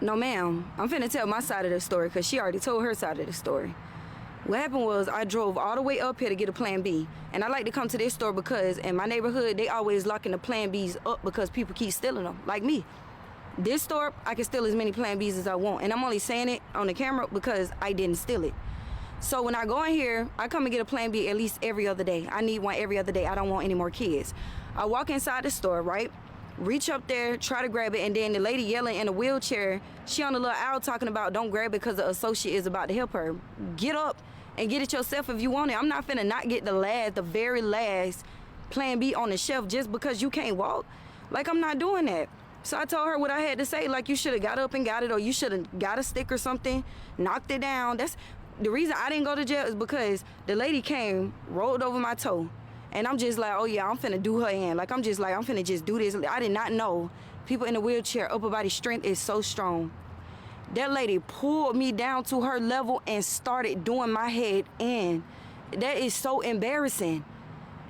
No, ma'am. I'm finna tell my side of the story because she already told her side of the story. What happened was I drove all the way up here to get a Plan B. And I like to come to this store because in my neighborhood, they always locking the Plan Bs up because people keep stealing them, like me. This store, I can steal as many Plan Bs as I want. And I'm only saying it on the camera because I didn't steal it. So when I go in here, I come and get a Plan B at least every other day. I need one every other day. I don't want any more kids. I walk inside the store, right? Reach up there, try to grab it, and then the lady yelling in a wheelchair, she on the little aisle talking about don't grab it because the associate is about to help her. Get up and get it yourself if you want it. I'm not finna not get the very last Plan B on the shelf just because you can't walk. Like, I'm not doing that. So I told her what I had to say, like, you should have got up and got it, or you should have got a stick or something, knocked it down. That's the reason I didn't go to jail, is because the lady came, rolled over my toe. And I'm just like, oh yeah, I'm finna do her in. Like, I'm finna just do this. I did not know people in a wheelchair, upper body strength is so strong. That lady pulled me down to her level and started doing my head in. That is so embarrassing.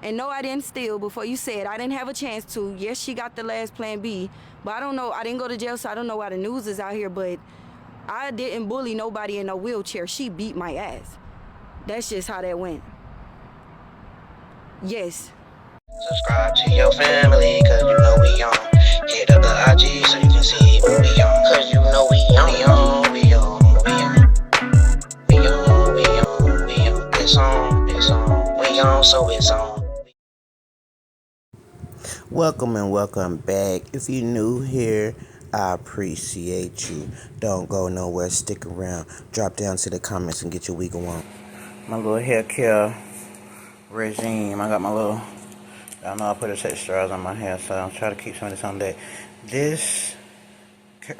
And no, I didn't steal. Before you said I didn't have a chance to. Yes, she got the last Plan B, but I don't know. I didn't go to jail, so I don't know why the news is out here, but I didn't bully nobody in a wheelchair. She beat my ass. That's just how that went. Yes. Subscribe to your family, cause you know we on. Hit up the IG so you can see what we on. Cause you know we on. We on. It's on. We on, so it's on. Welcome and welcome back. If you're new here, I appreciate you. Don't go nowhere. Stick around. Drop down to the comments and get your week on. My little hair care regime. I got my little, I know I put a set of straws on my hair, so I'm trying to keep some of this on deck. This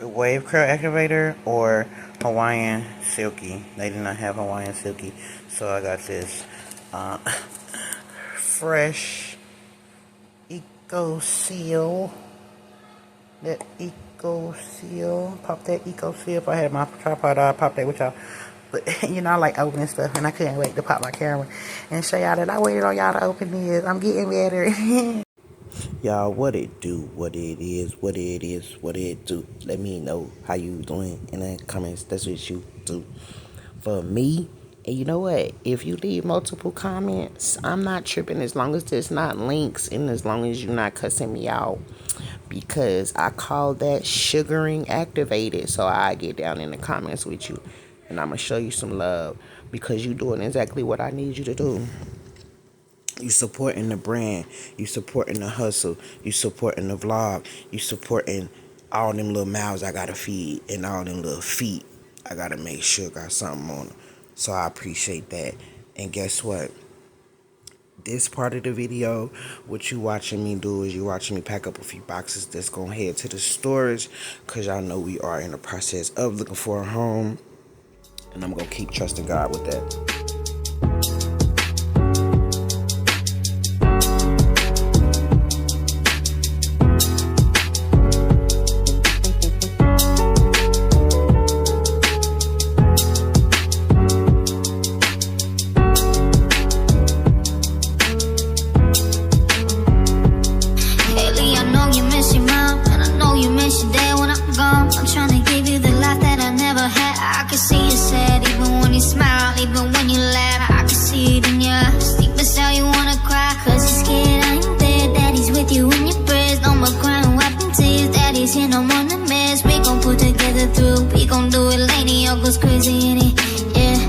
wave curl activator or Hawaiian silky. They did not have Hawaiian silky, so I got this fresh Eco Seal. That Eco Seal. Pop that Eco Seal. If I had my tripod, I'd pop that with y'all. But, you know, I like opening stuff, and I couldn't wait to pop my camera and show y'all that I waited on y'all to open this. I'm getting better. Y'all, what it do, what it is, what it do. Let me know how you doing in the comments. That's what you do for me. And you know what? If you leave multiple comments, I'm not tripping as long as there's not links and as long as you're not cussing me out. Because I call that sugaring activated. So I get down in the comments with you. And I'm going to show you some love because you're doing exactly what I need you to do. You supporting the brand. You supporting the hustle. You supporting the vlog. You supporting all them little mouths I got to feed and all them little feet I got to make sure got something on them. So I appreciate that. And guess what? This part of the video, what you watching me do is you watching me pack up a few boxes that's going to head to the storage because y'all know we are in the process of looking for a home. And I'm going to keep trusting God with that. Lately, I know you miss your mom, and I know you miss your dad when I'm gone. I'm trying to give you the life that I never had. I can see you sad, even when you smile, even when you laugh. I can see it in your eyes, deep inside you wanna cry. Cause you're scared I ain't there, daddy's with you in your prayers. No more crying, wiping tears, daddy's here, no more nightmares. We gon' pull together through, we gon' do it, lady, all goes crazy in it, yeah.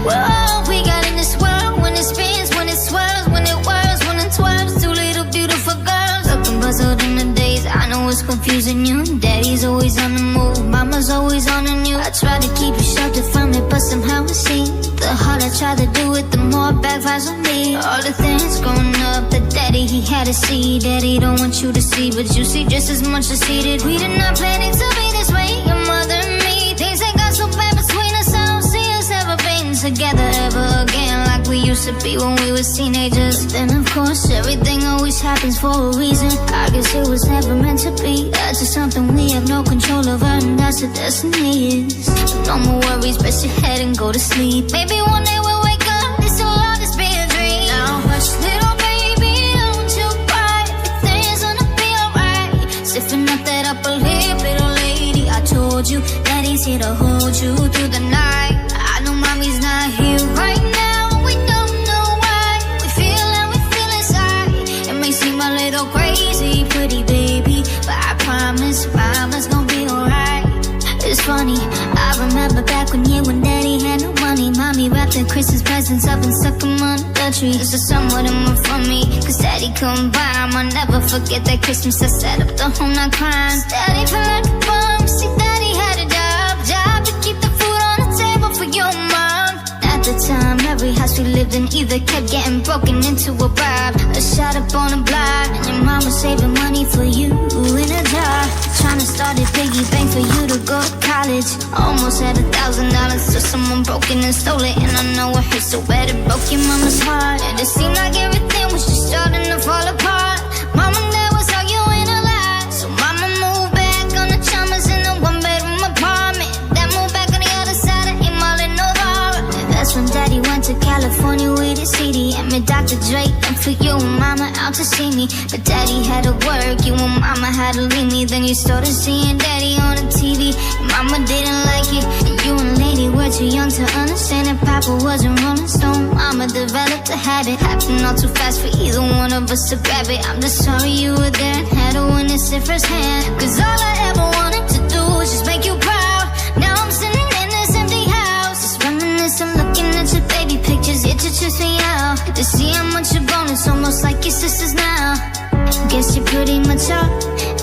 We're all we got in this world, when it spins, when it swirls, when it whirls, when it twirls. Two little beautiful girls, looking puzzled in the days. I know it's confusing you, daddy's always on the move, mama's always on the news. I try to keep you sheltered from it, but somehow it seems the harder I try to do it, the more it backfires on me. All the things growing up, the daddy he had to see, daddy don't want you to see, but you see just as much as he did. We did not plan it to be this way, your mother and me. Things that got so bad between us, I don't see us ever being together ever again like we used to be when we was teenagers. But then of course everything always happens for a reason. I guess it was never meant to be. That's just something we have no control over, and that's what destiny is. No more worries, rest your head and go to sleep. Maybe one day we'll wake up, this will all just be a dream. Now hush, little baby, don't you cry. Everything's gonna be alright. Stiffen up that upper lip, little lady. I told told you that he's here to hold you through the night. I know mommy's not here right now, and we don't know why. We feel how we feel inside. It may seem a little crazy, pretty baby, but I promise mama's gonna be alright. It's funny, I remember back when you and daddy had no money. Mommy wrapped the Christmas presents up and stuck them under the tree. It's just somewhat of more from me, cause daddy couldn't buy 'em. I'll never forget that Christmas I sat up the whole night crying. Daddy felt like a bum, see daddy had a job to keep the food on the table for your mom. At the time, every house we lived in either kept getting broken into a bribe, or shot up on a block. And your mom was saving money for you in a jar, trying to start a piggy bank for you to go to college. Almost had $1,000 till someone broke in and stole it. And I know it hurt so bad it broke your mama's heart. And it seemed like everything was just starting to fall apart. Mom and dad was arguing a lot, so mama moved back on the Chalmers in a one-bedroom apartment. Dad moved back on the other side of Emil in Novara. That's when daddy went to California with his CD and met Dr. Dre, and for you and mama out to see me. But daddy had to work, you and mama had to leave me. Then you started seeing daddy on the TV, and mama didn't like it. And you and lady were too young to understand that papa wasn't Rolling Stone. Mama developed a habit, happened all too fast for either one of us to grab it. I'm just sorry you were there and had to witness it firsthand, cause all I ever wanted to do was just make you proud. Now I'm sitting in this empty house, just reminiscing, looking at your baby pictures. It just trips me out to see how much you're grown. It's almost like your sisters now. Guess you're pretty much up,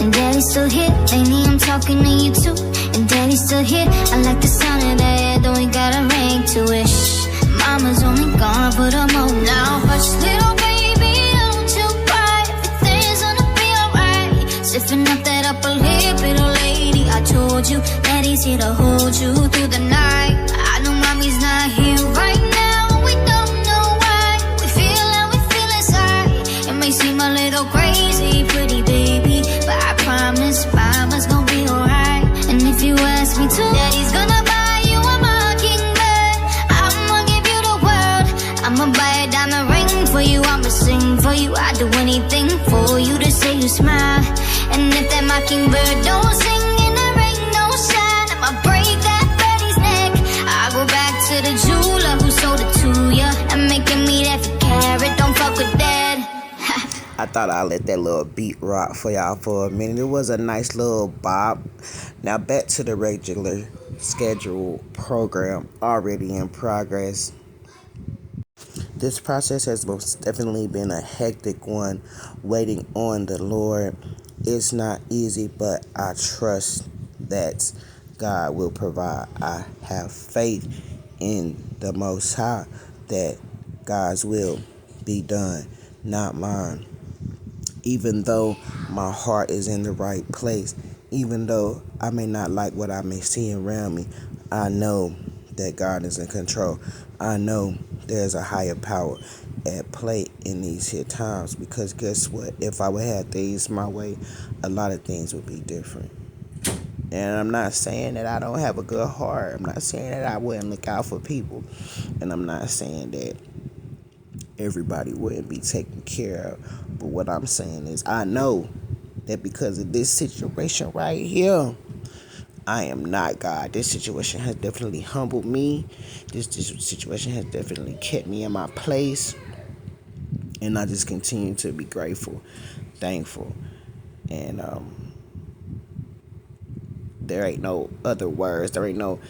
and daddy's still here. Lately I'm talking to you too, and daddy's still here. I like the sound of that, though we got a ring to it. Shh, mama's only gone for the moment now. Hush, little baby, don't you cry. Everything's gonna be alright. Stiffen up that upper lip, little lady. I told you daddy's here to hold you through the night. I know mommy's not here right now, and we don't know why. We feel how we feel inside. It may seem a little crazy, pretty baby, but I promise mama's gonna be alright. And if you ask me to, daddy's gonna buy you a mockingbird. I'ma give you the world. I'ma buy a diamond ring for you, I'ma sing for you. I'd do anything for you to say you smile. And if that mockingbird don't sing and the rain don't shine, I'ma break that birdie's neck. I'll go back to the jeweler who sold it to ya, and make him eat every carrot. Don't fuck with that. I thought I'd let that little beat rock for y'all for a minute. It was a nice little bop. Now back to the regular scheduled program already in progress. This process has most definitely been a hectic one, waiting on the Lord. It's not easy, but I trust that God will provide. I have faith in the Most High that God's will be done, not mine. Even though my heart is in the right place, even though I may not like what I may see around me, I know that God is in control. I know there's a higher power at play in these here times, because guess what? If I would have things my way, a lot of things would be different. And I'm not saying that I don't have a good heart. I'm not saying that I wouldn't look out for people. And I'm not saying that everybody wouldn't be taken care of. But what I'm saying is, I know that because of this situation right here, I am not God. This situation has definitely humbled me. This situation has definitely kept me in my place. And I just continue to be grateful, thankful. And there ain't no other words. There ain't no...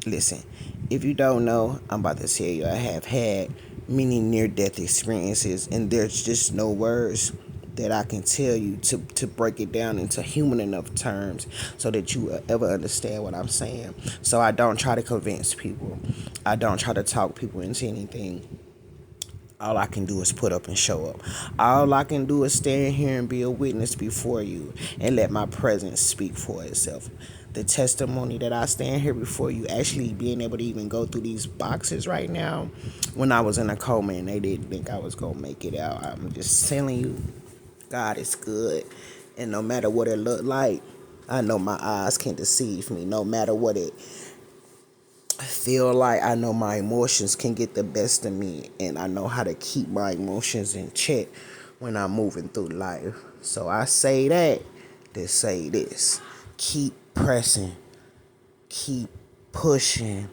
Listen, if you don't know, I'm about to tell you I have had many near-death experiences, and there's just no words that I can tell you to break it down into human enough terms so that you will ever understand what I'm saying. So I don't try to convince people. I don't try to talk people into anything. All I can do is put up and show up. All I can do is stand here and be a witness before you and let my presence speak for itself. The testimony that I stand here before you, actually being able to even go through these boxes right now, when I was in a coma and they didn't think I was going to make it out. I'm just telling you, God is good. And no matter what it looked like, I know my eyes can't deceive me. No matter what it feel like, I know my emotions can get the best of me. And I know how to keep my emotions in check when I'm moving through life. So I say that to say this. Keep pressing, keep pushing,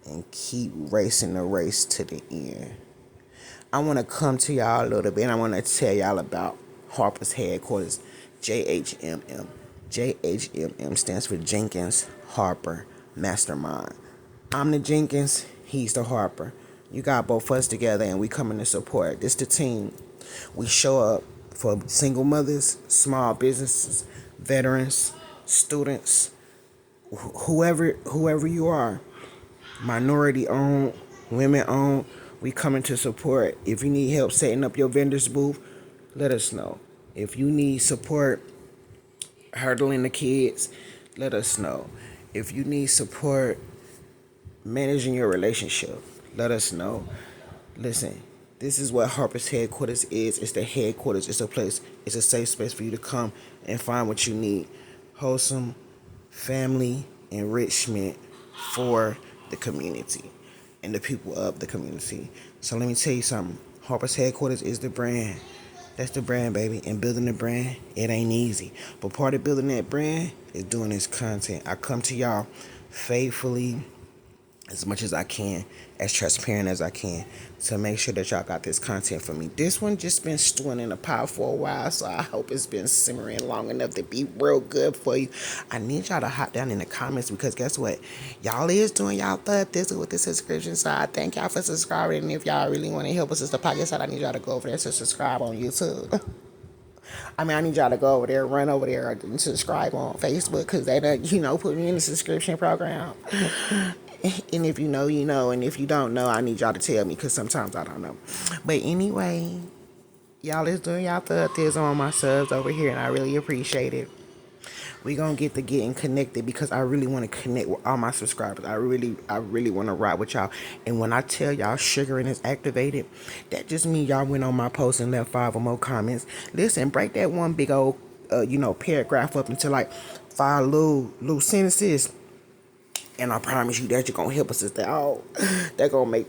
and keep racing the race to the end. I want to come to y'all a little bit, and I want to tell y'all about Harper's headquarters, JHMM. JHMM stands for Jenkins Harper Mastermind. I'm the Jenkins, he's the Harper. You got both of us together, and we coming to support. This the team. We show up for single mothers, small businesses, veterans, students, whoever you are, minority owned, women owned. We coming to support. If you need help setting up your vendor's booth, let us know. If you need support hurdling the kids, let us know. If you need support managing your relationship, let us know. Listen, this is what Harper's headquarters is. It's the headquarters. It's a place. It's a safe space for you to come and find what you need. Wholesome family enrichment for the community and the people of the community. So let me tell you something. Harper's headquarters is the brand. That's the brand, baby. And building the brand, it ain't easy. But part of building that brand is doing this content. I come to y'all faithfully, as much as I can, as transparent as I can, to make sure that y'all got this content for me. This one just been stewing in the pot for a while, so I hope it's been simmering long enough to be real good for you. I need y'all to hop down in the comments, because guess what? Y'all is doing y'all third this with the subscription side. Thank y'all for subscribing, and if y'all really want to help us as the podcast side, I need y'all to go over there to subscribe on YouTube. I need y'all to go over there, run over there, and subscribe on Facebook, because they done, put me in the subscription program. And if you know, you know. And if you don't know, I need y'all to tell me, because sometimes I don't know. But anyway, y'all is doing y'all third on my subs over here, and I really appreciate it. We gonna get to getting connected, because I really want to connect with all my subscribers. I really want to ride with y'all. And when I tell y'all sugaring is activated, that just means y'all went on my post and left 5 or more comments. Listen, break that one big old, paragraph up into like 5 little sentences. And I promise you that you're gonna help us as they're gonna make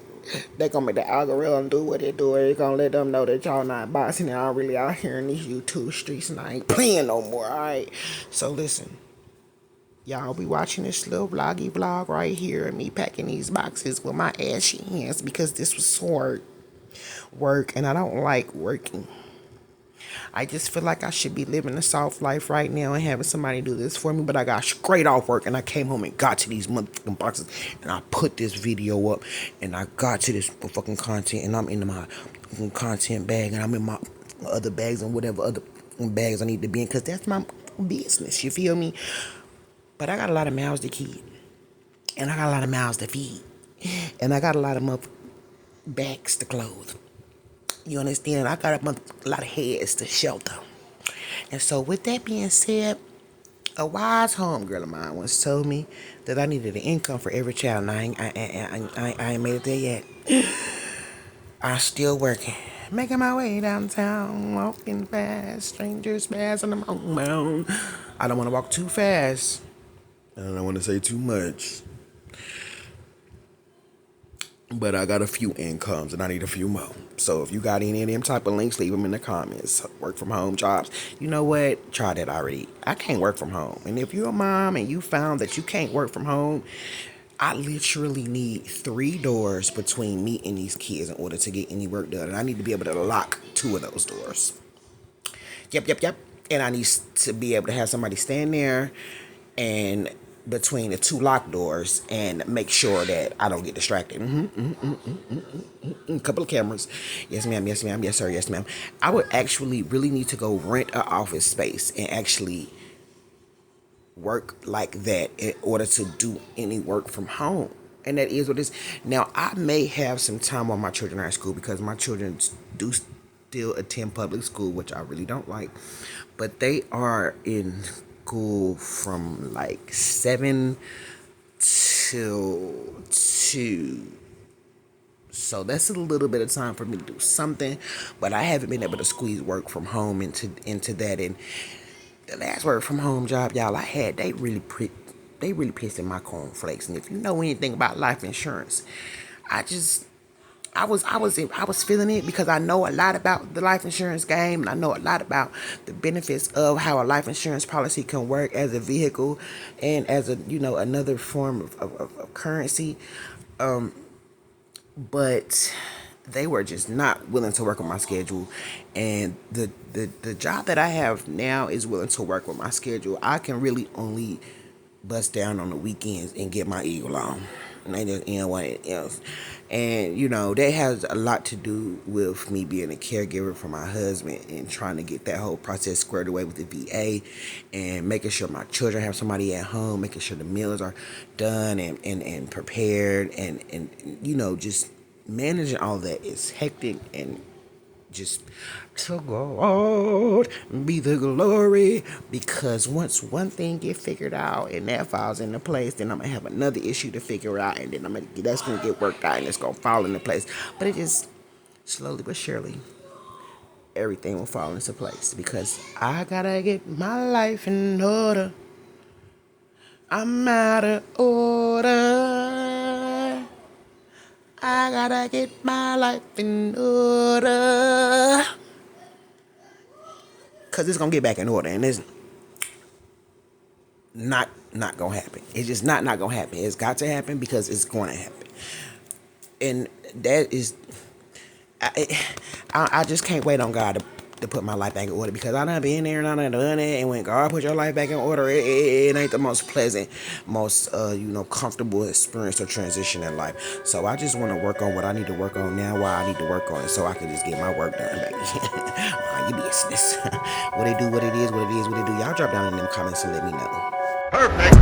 the algorithm do what it do. It's gonna let them know that y'all not boxing and y'all really out here in these YouTube streets, and I ain't playing no more, alright? So listen, y'all be watching this little vlog right here of me packing these boxes with my ashy hands, because this was work, and I don't like working. I just feel like I should be living a soft life right now and having somebody do this for me. But I got straight off work, and I came home and got to these motherfucking boxes, and I put this video up, and I got to this fucking content, and I'm in my content bag, and I'm in my other bags and whatever other bags I need to be in, because that's my business, you feel me? But I got a lot of mouths to keep, and I got a lot of mouths to feed, and I got a lot of backs to clothe. You understand? I got a lot of heads to shelter. And so with that being said, a wise homegirl of mine once told me that I needed an income for every child. And I ain't made it there yet. I'm still working. Making my way downtown, walking fast, strangers passing them around. I don't want to walk too fast. And I don't want to say too much. But I got a few incomes, and I need a few more. So if you got any of them type of links, leave them in the comments. Work from home jobs. You know what? Try that already. I can't work from home. And if you're a mom and you found that you can't work from home, I literally need 3 doors between me and these kids in order to get any work done. And I need to be able to lock 2 of those doors. Yep. And I need to be able to have somebody stand there and between the 2 locked doors and make sure that I don't get distracted. A couple of cameras. Yes, ma'am. Yes, ma'am. Yes, sir. Yes, ma'am. I would actually really need to go rent an office space and actually work like that in order to do any work from home. And that is what it is. Now, I may have some time while my children are at school, because my children do still attend public school, which I really don't like. But they are in school from like 7 till 2. So that's a little bit of time for me to do something. But I haven't been able to squeeze work from home into that. And the last work from home job y'all I had, they really pissed in my cornflakes. And if you know anything about life insurance, I just I was feeling it because I know a lot about the life insurance game, and I know a lot about the benefits of how a life insurance policy can work as a vehicle and as a another form of currency. But they were just not willing to work on my schedule, and the job that I have now is willing to work with my schedule. I can really only bust down on the weekends and get my eagle on, and they just what else. And that has a lot to do with me being a caregiver for my husband and trying to get that whole process squared away with the VA, and making sure my children have somebody at home, making sure the meals are done and prepared, and just managing all that is hectic, and just to God be the glory, because once one thing get figured out and that falls into place, then I'm gonna have another issue to figure out, and then that's gonna get worked out and it's gonna fall into place. But it just slowly but surely everything will fall into place, because I gotta get my life in order. I'm out of order. I gotta get my life in order, cause it's gonna get back in order, and it's not gonna happen. It's just not gonna happen. It's got to happen because it's going to happen, and that is, I just can't wait on God to put my life back in order, because I done been there and I done done it, and when God put your life back in order, it ain't the most pleasant, most comfortable experience or transition in life. So I just want to work on what I need to work on now, while I need to work on it, so I can just get my work done, baby. Mind your business. What it do, what it is, what it is, what it do. Y'all drop down in them comments and let me know. Perfect.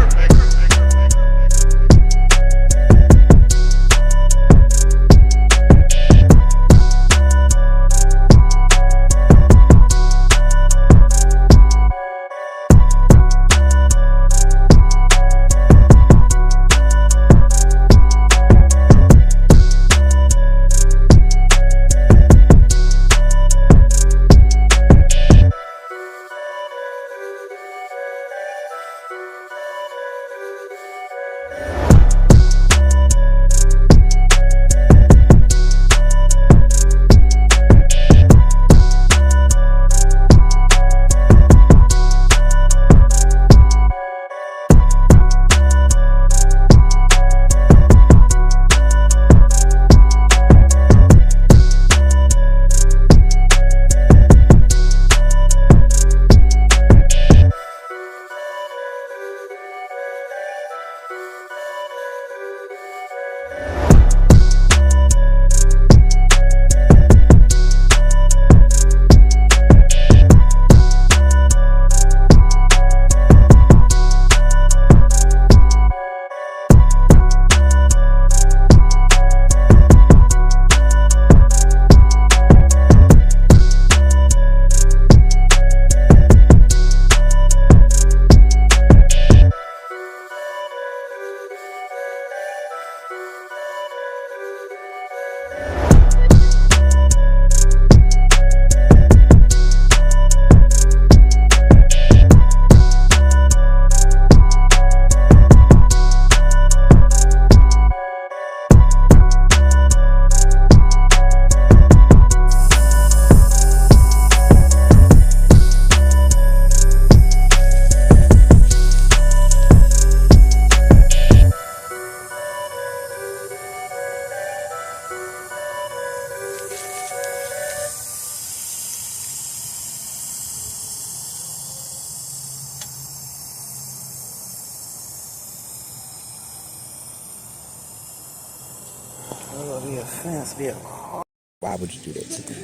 Be a fence, be a car. Why would you do that to me?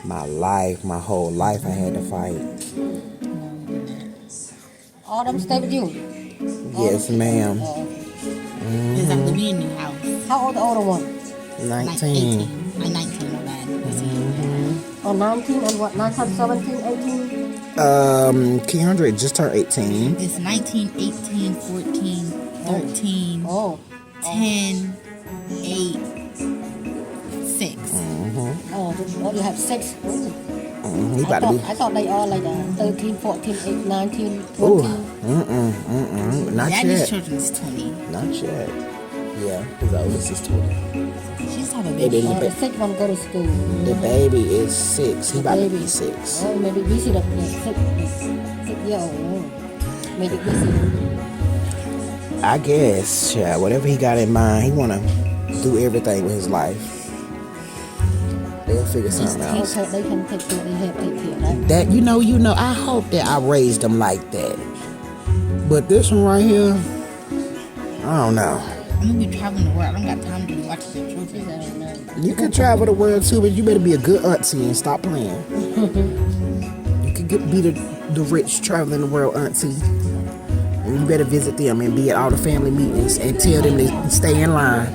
My life, my whole life, I had to fight. All them stay with you? Yes, ma'am. Is that the new house? How old the older one? 19. Like 19, my bad. Oh, 19 and what? 19, 17, 18? Keandre just turned 18. It's 19, 18, 14, 13, 10, 8, 6. Oh, you have 6? He about to be. I thought they all like 13, 14, 8, 19, 20. Not Daddy's yet. children is 20. Not yet. Yeah, his oldest is 20. She's having a And baby. then The second one go to school. the baby is 6. He about to be 6. Oh, maybe busy up there. 6-year-old. Maybe busy. I guess, yeah, whatever he got in mind, he want to do everything with his life. They'll figure something out. They can take care. They have take care, right? That you know. I hope that I raised them like that. But this one right here, I don't know. I'm gonna be traveling the world. I don't got time to be watching the children. You can travel the world too, but you better be a good auntie and stop playing. You can be the rich traveling the world auntie. And you better visit them and be at all the family meetings and tell them to stay in line.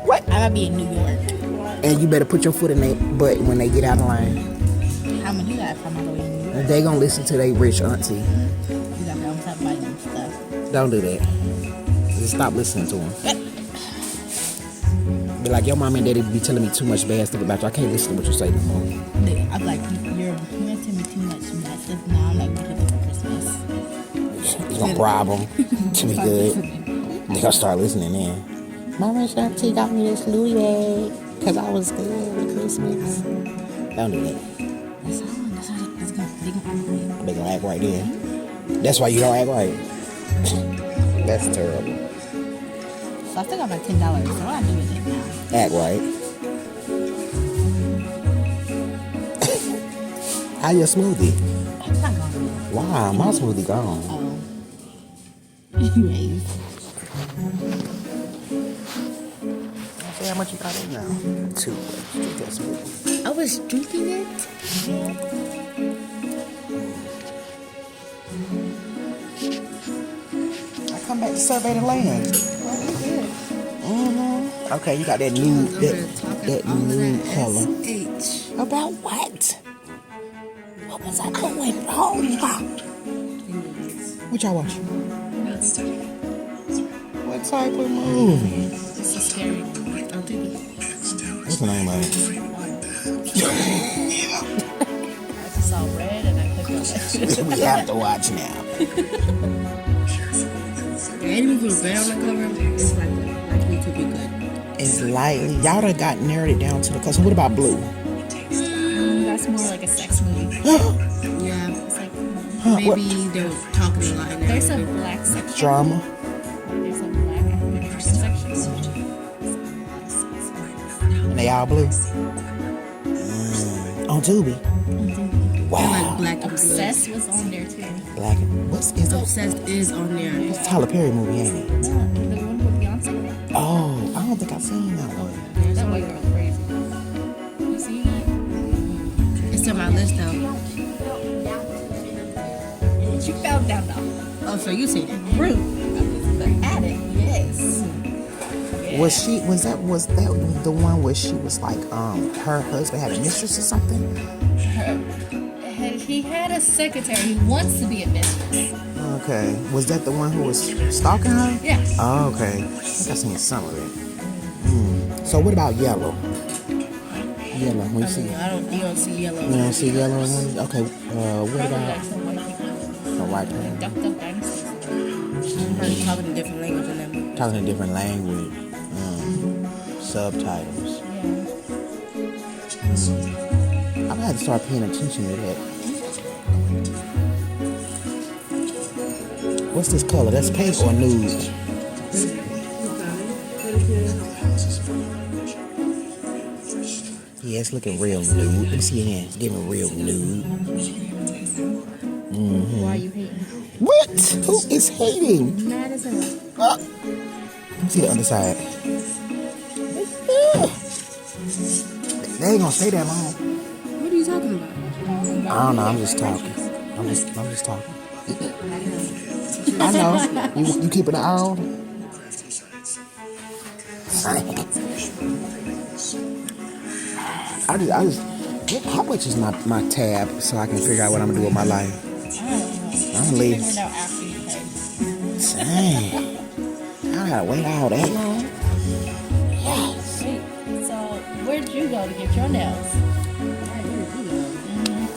What? I gotta be in New York. And you better put your foot in their butt when they get out of line. How many you got if I'm gonna go in New York? They gonna listen to their rich auntie. You got me on top of my stuff. Don't do that. Just stop listening to them. Be like, your mom and daddy be telling me too much bad stuff about you. I can't listen to what you say no more. I'm like, you're telling me too much bad stuff now. I'm like, what is it for Christmas? You gonna bribe them to be good. They gonna start listening in. My rich auntie got me this Louis bag because I was good with Christmas. Don't do that. They gonna act right then. That's why you don't act right. That's terrible. So I still got my $10. So what I do with it now? Act right. How your smoothie? It's not going Wow, my smoothie gone. anyways. See how much you got in now? 2. Drink that smoothie. I was drinking it. I come back to survey the land. Mm-hmm. Okay, you got that new new color. About what? What was I doing wrong? What y'all watching? What type of movie? It's a scary movie. I'll do it. What's the name of it? I just saw red and I clicked on that shit. We have to watch now. Any movie with red on the cover is likely to be good. It's lightly. Y'all done got narrowed it down to the color. So what about blue? That's more like a sex movie. Yeah, it's like maybe what? they're talking a lot. There's a black section. Drama. There's a black African section. And they all blue. On Tubi. Wow. Like Black Obsessed was on there too. Black. What's is it? Obsessed is on there. It's a Tyler Perry movie, ain't it? The one with Beyonce. Oh, I don't think I've seen that one. That white girl crazy. You see that? It's on my list though. She fell down though. Oh, so you seen it? Rude. The addict. Yes. Yeah. Was that the one where she was like her husband had a mistress or something? He had a secretary. He wants to be a mistress. Okay. Was that the one who was stalking her? Yeah. Oh, okay. I think I seen some of it. So what about yellow? Yellow. When you see, You don't see yellow. you don't see yellow. Okay. What Probably about like some white people. a white man Duck Dynasty. Probably talking a different language in that movie. talking a different language? Subtitles. Yeah. I'm gonna have to start paying attention to that. What's this color? That's pink or nude? Yeah, it's looking real nude. Let me see your hands. It's giving real nude. Why are you hating? What? Who is hating? Mad as hell. Let me see the other side. They ain't gonna stay that long. What are you talking about? I don't know. I'm just talking. I'm just talking. I know. You keeping it on? I just. How much is my tab so I can figure out what I'm gonna do with my life? I'm gonna leave. Find out after you pay. Dang. I gotta wait all that long. Wait, so where'd you go to get your nails?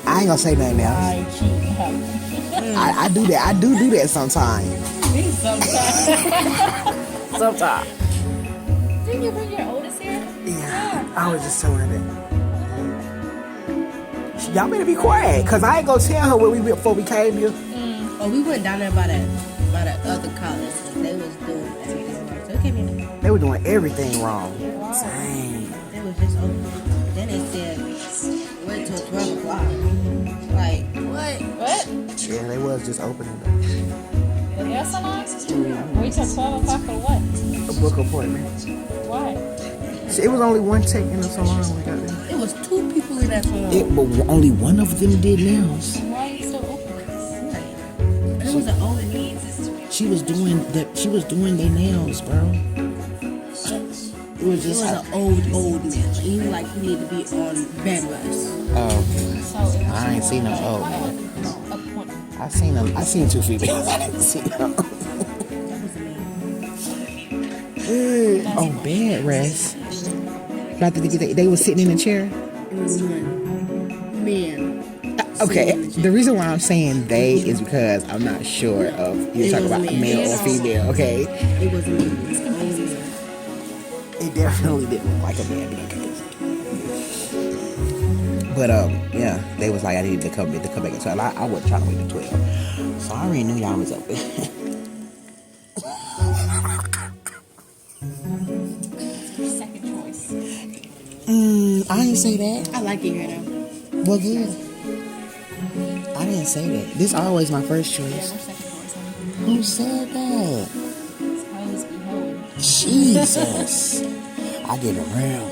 I ain't gonna say nothing else. I cheat. I do that. I do that sometimes. Me sometimes. Sometimes. Didn't you bring your oldest here? Yeah, I was just telling her that. Y'all better be quiet, cause I ain't gonna tell her where we went before we came here. Oh, we went down there by that other college. They was doing everything wrong. So it came in. They were doing everything wrong. Dang. They was just open. Then they said, wait till 12 o'clock. Like, what? Yeah, they was just opening The hair salon? Wait till 12 o'clock for what? a book appointment. Why? See, it was only one tech in the salon when we got there. It was 2 people in that salon. But only one of them did nails. Why are you still open? And it was an old man. She was doing their nails, bro. It was It just was an old man. Like, he like he needed to be on bed rest. oh, So it was I ain't seen them. Oh, appointment. I seen them. I seen 2 females. I didn't see them. Oh, bed rest. About to get they was sitting in a chair. It was one man. Okay, the reason why I'm saying they is because I'm not sure of you're talking about male or female. Okay, It was a man. It was an old man. it definitely didn't look like a man. But okay. But yeah, they was like I needed to come back at 12. I wasn't trying to wait till 12, so I already knew y'all was open. Second choice. I didn't say that. I like it here though. Well, good. I didn't say that. This always my first choice. Second choice. Who said that? Hoes be hoeing. Jesus. I get around.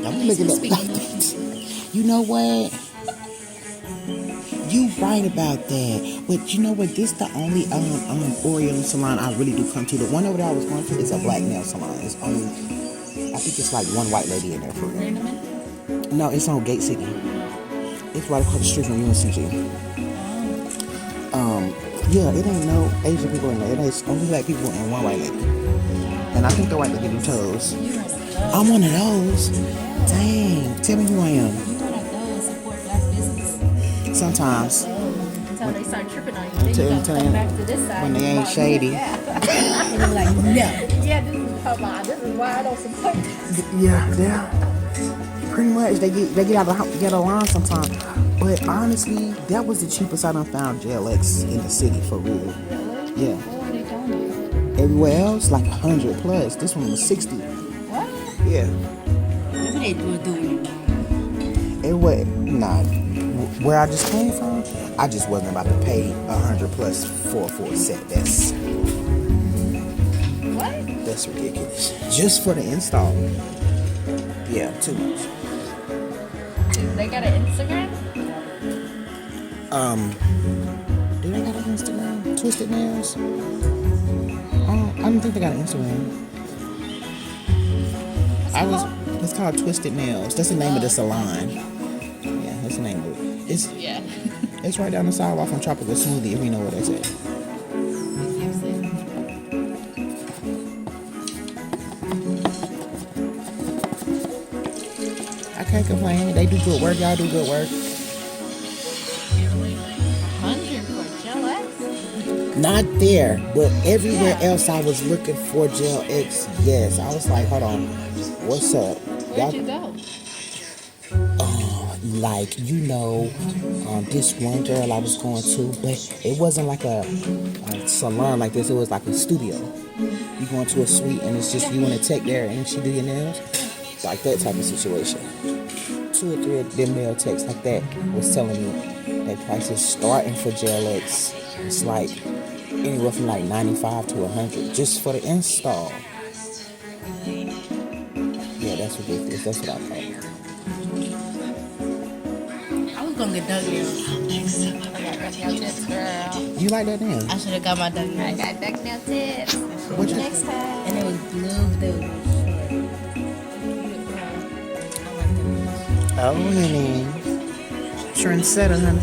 I'm looking at You know what? You right about that. But you know what? This the only Oriental salon I really do come to. The one over there I was going to is a black nail salon. It's only I think it's like one white lady in there for real. No, it's on Gate City. It's right across the street from UNCG. Yeah, it ain't no Asian people in there. It is only black people and one white lady. And I think the white lady do toes. I'm one of those. Dang. Tell me who I am. You one of those support black business. Sometimes. Until they start tripping on you. Then you gotta Until come back to this side. when they ain't shady. Yeah. And I'm like, no. Yeah, this is come on. This is why I don't support this. Yeah. Pretty much, they get out of line sometimes. But honestly, that was the cheapest I done found JLX in the city for real. Yeah. What are they doing? Everywhere else, like 100 plus. This one was 60. What? Yeah. Maybe they were doing it wrong. It was nah. Where I just came from, I just wasn't about to pay 100 plus for a full set. That's ridiculous. Just for the install. Yeah, too much. They got an Instagram? Do they got an Instagram? Twisted Nails? I don't think they got an Instagram. It's called Twisted Nails. That's the name of the salon. Yeah, that's the name of it. It's right down the sidewalk from Tropical Smoothie, if you know where that's at. I can't complain. They do good work. Y'all do good work. 100 for Gel X? Not there, but everywhere else I was looking for Gel X. Yes, I was like, hold on, what's up? Where'd you go? Like this one girl I was going to, but it wasn't like a salon like this. It was like a studio. You go into a suite and it's just you and a tech there, and she do your nails, like that type of situation. 2 or 3 of them male techs like that was telling me that prices starting for Gel X. It's like anywhere from like 95 to 100 just for the install. Yeah, that's ridiculous. That's what I thought. I was gonna get duck nails. I got duck nail tips, girl. You like that nail? I should have got my duck nails. I got duck nail tips. What you- Next time. And it was blue. They were short. Oh, honey. Trendsetter, honey.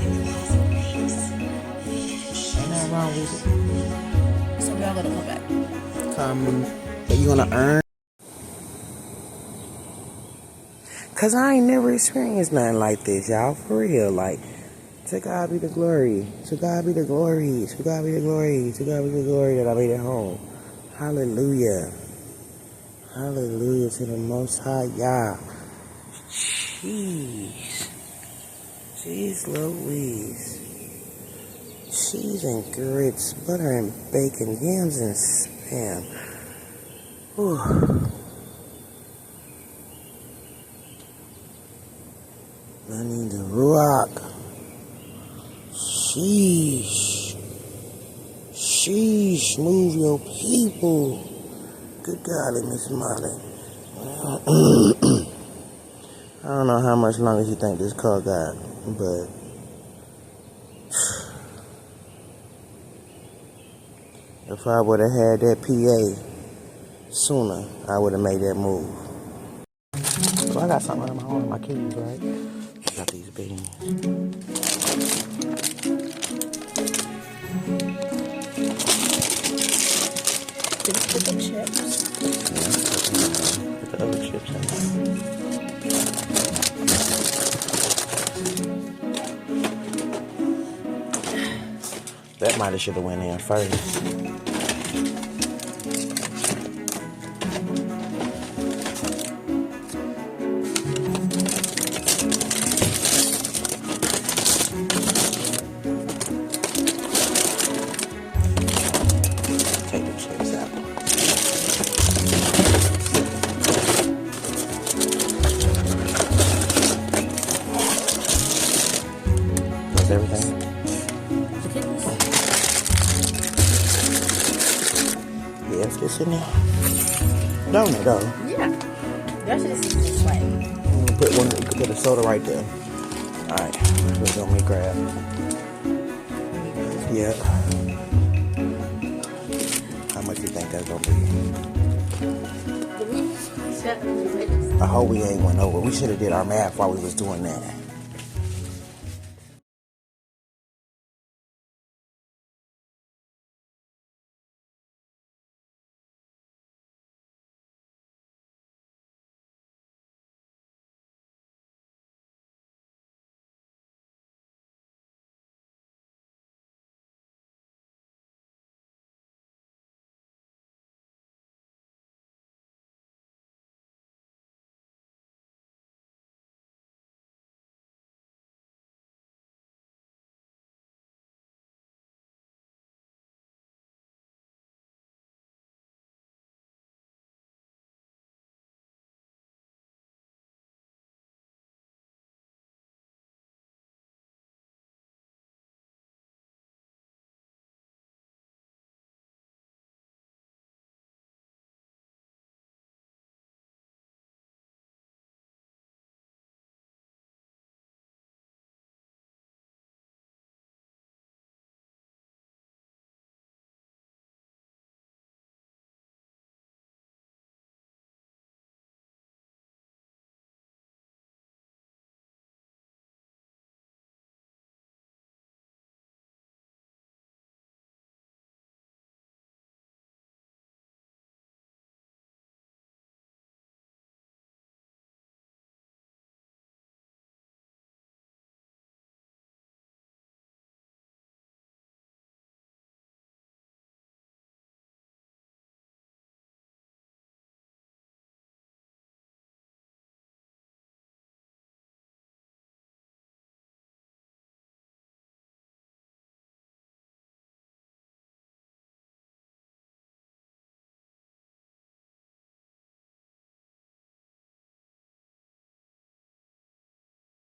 Ain't nothing wrong with So we all gonna come back. it. Are you gonna earn? Cause I ain't never experienced nothing like this, y'all. For real, like To God be the glory. To God be the glory. To God be the glory. To God be the glory that I made it home. Hallelujah. Hallelujah to the Most High Yah. Jeez. Jeez Louise. Cheese and grits, butter and bacon, yams and spam. Whew. I need the rock. Sheesh. Sheesh. Move your people. Good golly, Miss Molly. I don't know how much longer you think this car got, but if I would have had that PA sooner, I would have made that move. So I got something in my own, my keys, right? I got these beans. Just put the chips. Yeah, put the other chips in there. That might have should have went in first. Take the chips out. That's everything. Yeah, it's just in there. Don't it though? Yeah. That's just this way. Put one. You can put a soda right there. All right, let's go make grab. Yeah. How much you think that's gonna be? I hope we ain't went over. We should have did our math while we was doing that.